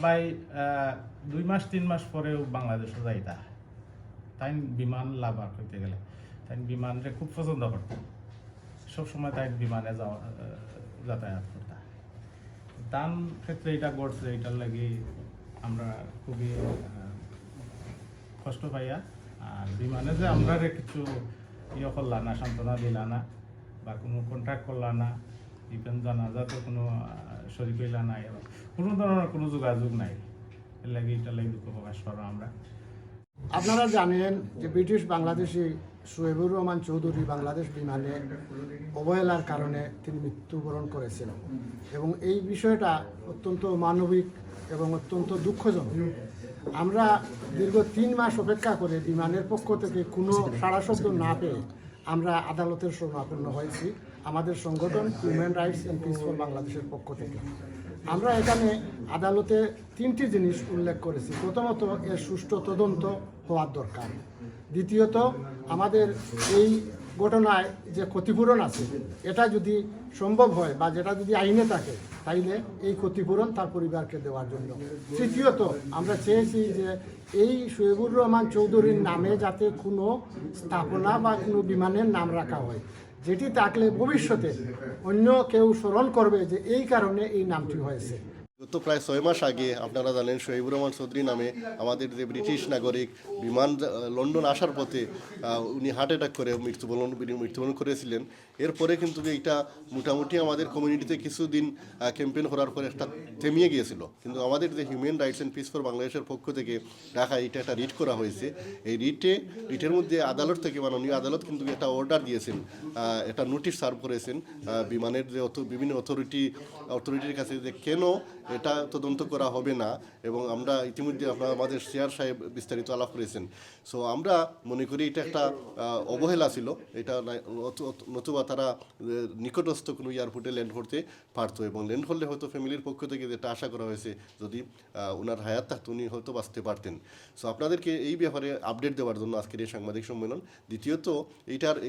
ভাই 2 মাস 3 মাস পরেও বাংলাদেশে যাইতা তাই বিমান লাভার করতে গেলে তাই বিমানরে খুব পছন্দ করত সবসময় তাই বিমানে যাতায়াত করতা তার ক্ষেত্রে এটা ঘটছে এটার লাগি আমরা খুবই কষ্ট পাইয়া আর বিমানে যে আমরা কিছু করলা না সান্ত্বনা দিলা না বা কোনো কন্ট্যাক্ট করলা না ইভেন জানাজাতে কোনো শরীর হইলা নাই কোনো ধরনের কোনো যোগাযোগ নাই এর লাগি এটার লাগি দুঃখ প্রকাশ করো আমরা। আপনারা জানেন যে ব্রিটিশ বাংলাদেশি সোহেবুর রহমান চৌধুরী বাংলাদেশ বিমানে অবহেলার কারণে তিনি মৃত্যুবরণ করেছেন এবং এই বিষয়টা অত্যন্ত মানবিক এবং অত্যন্ত দুঃখজনক। আমরা দীর্ঘ 3 মাস অপেক্ষা করে বিমানের পক্ষ থেকে কোনো সাড়া শব্দ না পেয়ে আমরা আদালতের শরণাপন্ন হয়েছি আমাদের সংগঠন human rights and piece for বাংলাদেশের পক্ষ থেকে। আমরা এখানে আদালতে 3টি জিনিস উল্লেখ করেছি। প্রথমত, এর সুষ্ঠু তদন্ত হওয়ার দরকার। দ্বিতীয়ত, আমাদের এই ঘটনায় যে ক্ষতিপূরণ আছে এটা যদি সম্ভব হয় বা যেটা যদি আইনে থাকে তাইলে এই ক্ষতিপূরণ তার পরিবারকে দেওয়ার জন্য। তৃতীয়ত, আমরা চেয়েছি যে এই সোহেবুর রহমান চৌধুরীর নামে যাতে কোনো স্থাপনা বা কোনো বিমানের নাম রাখা হয়, যেটি থাকলে ভবিষ্যতে অন্য কেউ স্মরণ করবে যে এই কারণে এই নামটি হয়েছে। গত প্রায় 6 মাস আগে আপনারা জানেন সোহেবুর রহমান চৌধুরী নামে আমাদের যে ব্রিটিশ নাগরিক বিমান লন্ডন আসার পথে উনি হার্ট অ্যাটাক করে মৃত্যুবরণ করেছিলেন। এরপরে কিন্তু এইটা মোটামুটি আমাদের কমিউনিটিতে কিছুদিন ক্যাম্পেইন করার পরে একটা থেমিয়ে গিয়েছিল, কিন্তু আমাদের যে human rights and piece for বাংলাদেশের পক্ষ থেকে ঢাকায় এটা একটা রিট করা হয়েছে। এই রিটের মধ্যে আদালত থেকে মাননীয় আদালত কিন্তু একটা অর্ডার দিয়েছেন, একটা নোটিশ সার্ভ করেছেন বিমানের যে বিভিন্ন অথরিটির কাছে যে কেন এটা তদন্ত করা হবে না, এবং আমরা ইতিমধ্যে আমাদের চেয়ার সাহেব বিস্তারিত আলাপ করেছেন। সো আমরা মনে করি এটা একটা অবহেলা ছিল, এটা নতুবা তারা নিকটস্থ কোনো এয়ারপোর্টে ল্যান্ড করতে পারতো, এবং ল্যান্ড করলে হয়তো ফ্যামিলির পক্ষ থেকে যেটা আশা করা হয়েছে যদি ওনার হায়াত থাকতো উনি হয়তো বাঁচতে পারতেন। সো আপনাদেরকে এই ব্যাপারে আপডেট দেওয়ার জন্য আজকের এই সাংবাদিক সম্মেলন। দ্বিতীয়ত,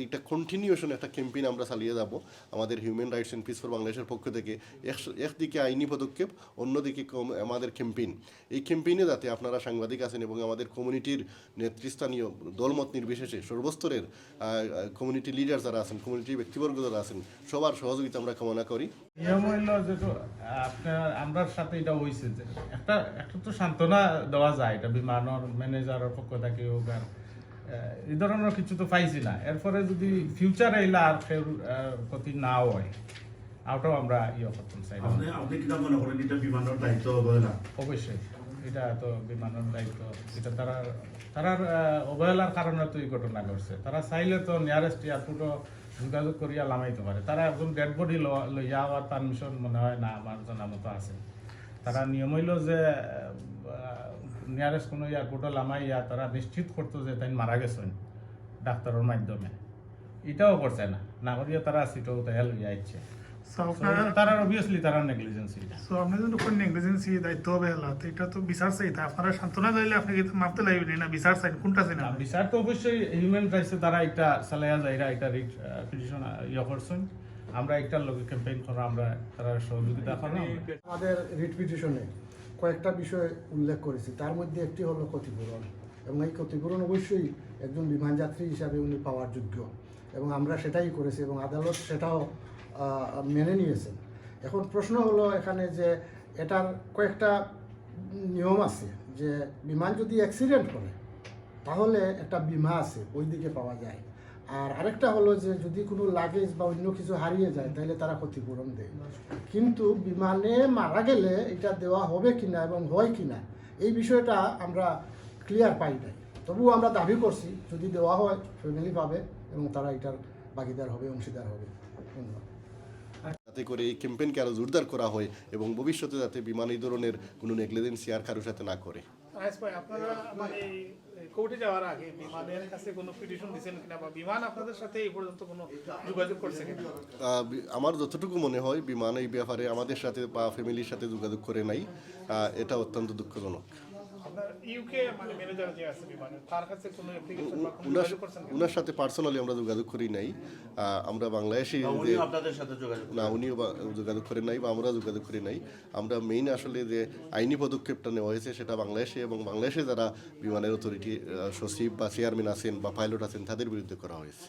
এইটা কন্টিনিউশন একটা ক্যাম্পেইন আমরা চালিয়ে যাব আমাদের human rights and piece for বাংলাদেশের পক্ষ থেকে। একদিকে আইনি পদক্ষেপ, অন্যদিকে আমাদের ক্যাম্পেইন। এই ক্যাম্পেইনে যাতে আপনারা সাংবাদিক আছেন এবং আমাদের কমিউনিটির নেতৃস্থানীয় দলমত নির্বিশেষে সর্বস্তরের কমিউনিটি লিডার যারা আছেন, কমিউনিটি ব্যক্তিবর্গ যারা আছেন, সবার সহযোগিতা আমরা কামনা করি। নিয়ম হইল যেটা আপনার আমরা সাথে এটা হয়েছে যে একটা তো সান্ত্বনা দেওয়া যায়, এটা বিমানের ম্যানেজারের পক্ষ থেকে হোক আর এই ধরনের কিছু তো পাইছি না। এরপরে যদি ফিউচারে এলা আর কেউ ক্ষতি না হয় ওটাও আমরা করতাম চাই। আপনি কি মনে করেন এটা বিমানের দায়িত্ব অবশ্যই এটা তো বিমানের দায়িত্ব, এটা তারার অবহেলার কারণে তো এই ঘটনা ঘটছে। তারা চাইলে তো নিয়ারেস্ট এয়ারপোর্টও যোগাযোগ করিয়া লামাইতে পারে। তারা একজন ডেড বডি লইয়া যাওয়ার পারমিশন মনে হয় না আমার জানা মতো আছে। তারা নিয়ম হইল যে নিয়ারেস্ট কোনো এয়ারপোর্টে লামাইয়া তারা নিশ্চিত করতো যে তাই মারা গেছেন ডাক্তারের মাধ্যমে, এটাও করছে না করিয়া তারা সিটও তাই লইয়া ইচ্ছে তারা অবভিয়াসলি তারা নেগলিজেন্সি। সো আপনাদের যখন নেগলিজেন্সি দায়িত্ব অবহেলা তো এটা তো বিচার চাইতে আপনারা সান্ত্বনা চাইলে আপনি মাপতে লাগবেন না, বিচার চাই কোনটা চাই না? বিচার তো অবশ্যই হিউম্যান রাইটসে তারা একটা চালাইয়া যায়, এটা রিট পিটিশন করছেন। আমরা একটা লোক ক্যাম্পেইন করা, আমরা তারা সহযোগিতা করা। আমাদের রিট পিটিশনে কয়েকটা বিষয় উল্লেখ করেছি, তার মধ্যে একটি হলো ক্ষতিপূরণ, এবং এই ক্ষতিপূরণ অবশ্যই একজন বিমান যাত্রী হিসাবে উনি পাওয়ার যোগ্য, এবং আমরা সেটাই করেছি এবং আদালত সেটাও মেনে নিয়েছেন। এখন প্রশ্ন হলো এখানে যে এটার কয়েকটা নিয়ম আছে, যে বিমান যদি অ্যাক্সিডেন্ট করে তাহলে একটা বিমা আছে ওই দিকে পাওয়া যায়, আর আরেকটা হলো যে যদি কোনো লাগেজ বা অন্য কিছু হারিয়ে যায় তাহলে তারা ক্ষতিপূরণ দেয়। কিন্তু বিমানে মারা গেলে এটা দেওয়া হবে কিনা এবং হয় কিনা এই বিষয়টা আমরা ক্লিয়ার পাই নাই। তবুও আমরা দাবি করছি যদি দেওয়া হয় ফ্যামিলি পাবে এবং তারা এটার ভাগিদার হবে, অংশীদার হবে। ধন্যবাদ। যাতে করে এই ক্যাম্পেইনকে আরও জোরদার করা হয় এবং ভবিষ্যতে যাতে বিমান এই ধরনের কোনো নেগলিজেন্সি আর কারোর সাথে না করে। আপনারা মানে কোর্টে যাওয়ার আগে বিমানের কাছে কোনো পিটিশন দিয়েছেন কিনা, বা বিমান আপনাদের সাথে এই পর্যন্ত কোনো যোগাযোগ করছে কিনা? আমার যতটুকু মনে হয় বিমান এই ব্যাপারে আমাদের সাথে বা ফ্যামিলির সাথে যোগাযোগ করে নাই, এটা অত্যন্ত দুঃখজনক। আপনার ইউকে মানে ম্যানেজার যে আছে বিমানের তার কাছে কোনো অ্যাপ্লিকেশন বা কোনো উনার যোগাযোগ করছেন কিনা? উনার সাথে পার্সোনালি আমরা যোগাযোগ করি নাই। আমরা বাংলাদেশি যে উনিও আপনাদের সাথে যোগাযোগ না উনিও যোগাযোগ করেন নাই বা আমরা যোগাযোগ করি নাই। আমরা মেইন আসলে যে আইনি পদক্ষেপটা নেওয়া হয়েছে সেটা বাংলাদেশে এবং বাংলাদেশে যারা বিমানের অথরিটি সচিব বা চেয়ারম্যান আছেন বা পাইলট আছেন তাদের বিরুদ্ধে করা হয়েছে।